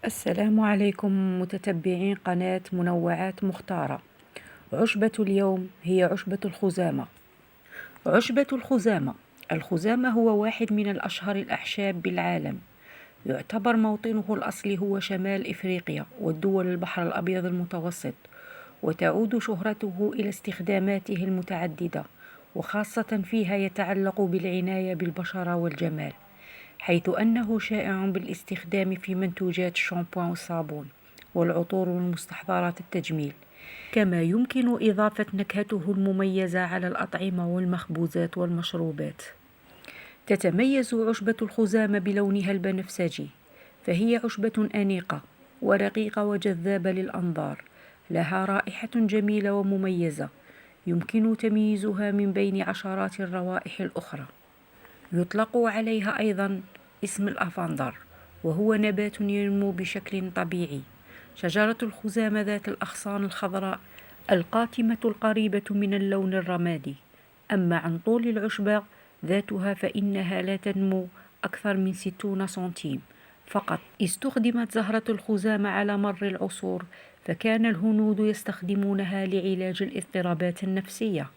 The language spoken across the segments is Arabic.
السلام عليكم متتبعين قناة منوعات مختارة. عشبة اليوم هي عشبة الخزامة. عشبة الخزامة. الخزامة هو واحد من الأشهر الأعشاب بالعالم. يعتبر موطنه الأصلي هو شمال إفريقيا والدول البحر الأبيض المتوسط، وتعود شهرته إلى استخداماته المتعددة، وخاصة فيها يتعلق بالعناية بالبشرة والجمال، حيث أنه شائع بالاستخدام في منتوجات الشامبوان والصابون والعطور ومستحضرات التجميل، كما يمكن إضافة نكهته المميزة على الأطعمة والمخبوزات والمشروبات. تتميز عشبة الخزامة بلونها البنفسجي، فهي عشبة أنيقة ورقيقة وجذابة للأنظار، لها رائحة جميلة ومميزة يمكن تمييزها من بين عشرات الروائح الأخرى. يطلق عليها أيضا اسم الأفندر، وهو نبات ينمو بشكل طبيعي. شجرة الخزامة ذات الأغصان الخضراء القاتمة القريبة من اللون الرمادي. أما عن طول العشبة ذاتها فإنها لا تنمو أكثر من 60 سنتيم فقط. استخدمت زهرة الخزامة على مر العصور، فكان الهنود يستخدمونها لعلاج الاضطرابات النفسية،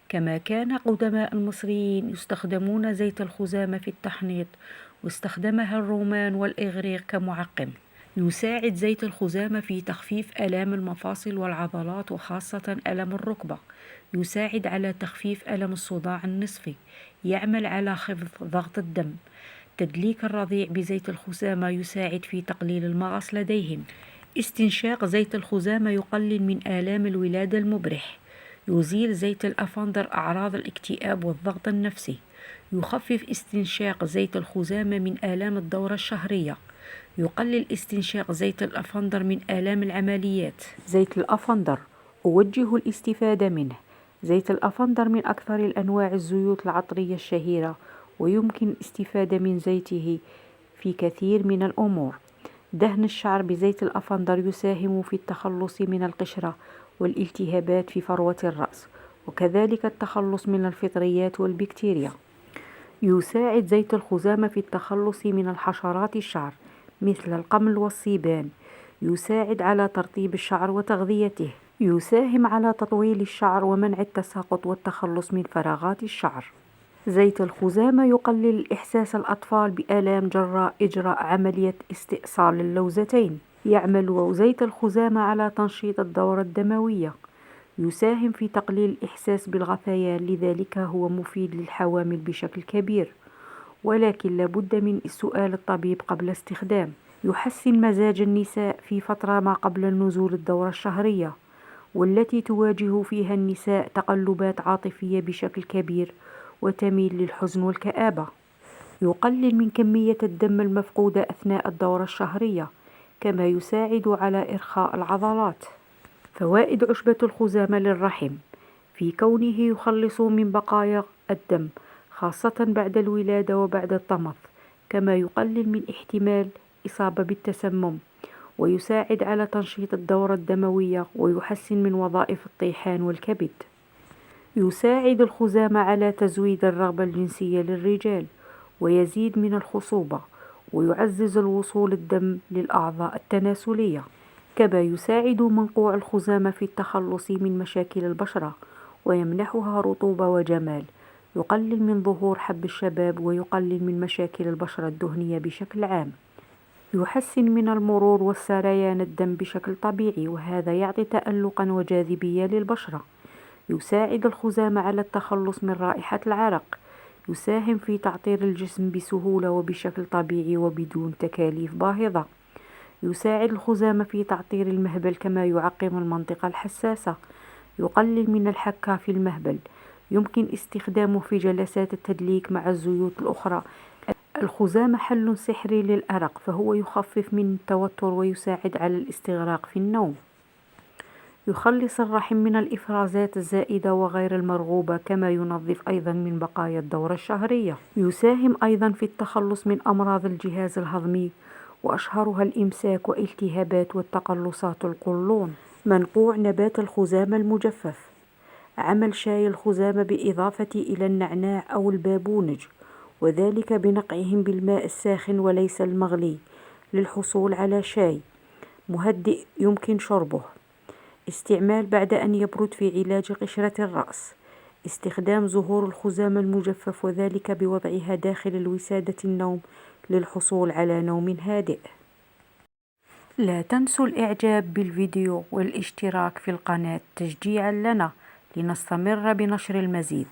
كما كان قدماء المصريين يستخدمون زيت الخزامة في التحنيط، واستخدمها الرومان والإغريق كمعقم. يساعد زيت الخزامة في تخفيف آلام المفاصل والعضلات، وخاصة ألم الركبة. يساعد على تخفيف ألم الصداع النصفي. يعمل على خفض ضغط الدم. تدليك الرضيع بزيت الخزامة يساعد في تقليل المغص لديهم. استنشاق زيت الخزامة يقلل من آلام الولادة المبرح. يزيل زيت الأفندر أعراض الاكتئاب والضغط النفسي. يخفف استنشاق زيت الخزامة من آلام الدورة الشهرية. يقلل استنشاق زيت الأفندر من آلام العمليات. زيت الأفندر أوجه الاستفادة منه. زيت الأفندر من أكثر الأنواع الزيوت العطرية الشهيرة، ويمكن الاستفادة من زيته في كثير من الأمور. دهن الشعر بزيت الأفندر يساهم في التخلص من القشرة والالتهابات في فروة الرأس، وكذلك التخلص من الفطريات والبكتيريا. يساعد زيت الخزامة في التخلص من الحشرات الشعر مثل القمل والصيبان. يساعد على ترطيب الشعر وتغذيته. يساهم على تطويل الشعر ومنع التساقط والتخلص من فراغات الشعر. زيت الخزامة يقلل إحساس الأطفال بآلام جراء إجراء عملية استئصال اللوزتين. يعمل زيت الخزامة على تنشيط الدورة الدموية. يساهم في تقليل الإحساس بالغثيان، لذلك هو مفيد للحوامل بشكل كبير، ولكن لابد من سؤال الطبيب قبل استخدام. يحسن مزاج النساء في فترة ما قبل نزول الدورة الشهرية، والتي تواجه فيها النساء تقلبات عاطفية بشكل كبير وتميل للحزن والكآبة. يقلل من كمية الدم المفقودة أثناء الدورة الشهرية، كما يساعد على إرخاء العضلات. فوائد عشبة الخزامة للرحم: في كونه يخلص من بقايا الدم، خاصة بعد الولادة وبعد الطمث، كما يقلل من احتمال إصابة بالتسمم، ويساعد على تنشيط الدورة الدموية، ويحسن من وظائف الطيحان والكبد. يساعد الخزامة على تزويد الرغبة الجنسية للرجال، ويزيد من الخصوبة، ويعزز الوصول الدم للأعضاء التناسلية. كما يساعد منقوع الخزامة في التخلص من مشاكل البشرة، ويمنحها رطوبة وجمال. يقلل من ظهور حب الشباب، ويقلل من مشاكل البشرة الدهنية بشكل عام. يحسن من المرور والسريان الدم بشكل طبيعي، وهذا يعطي تألقا وجاذبية للبشرة. يساعد الخزامة على التخلص من رائحة العرق. يساهم في تعطير الجسم بسهولة وبشكل طبيعي وبدون تكاليف باهظة. يساعد الخزامة في تعطير المهبل، كما يعقم المنطقة الحساسة. يقلل من الحكة في المهبل. يمكن استخدامه في جلسات التدليك مع الزيوت الأخرى. الخزامة حل سحري للأرق، فهو يخفف من التوتر ويساعد على الاستغراق في النوم. يخلص الرحم من الإفرازات الزائدة وغير المرغوبة، كما ينظف أيضا من بقايا الدورة الشهرية. يساهم أيضا في التخلص من أمراض الجهاز الهضمي، وأشهرها الإمساك والالتهابات والتقلصات القولون. منقوع نبات الخزامة المجفف: عمل شاي الخزامة بإضافة إلى النعناع أو البابونج، وذلك بنقعهم بالماء الساخن وليس المغلي، للحصول على شاي مهدئ يمكن شربه. استعمال بعد أن يبرد في علاج قشرة الرأس. استخدام زهور الخزامة المجفف وذلك بوضعها داخل الوسادة النوم للحصول على نوم هادئ. لا تنسوا الإعجاب بالفيديو والاشتراك في القناة تشجيعا لنا لنستمر بنشر المزيد.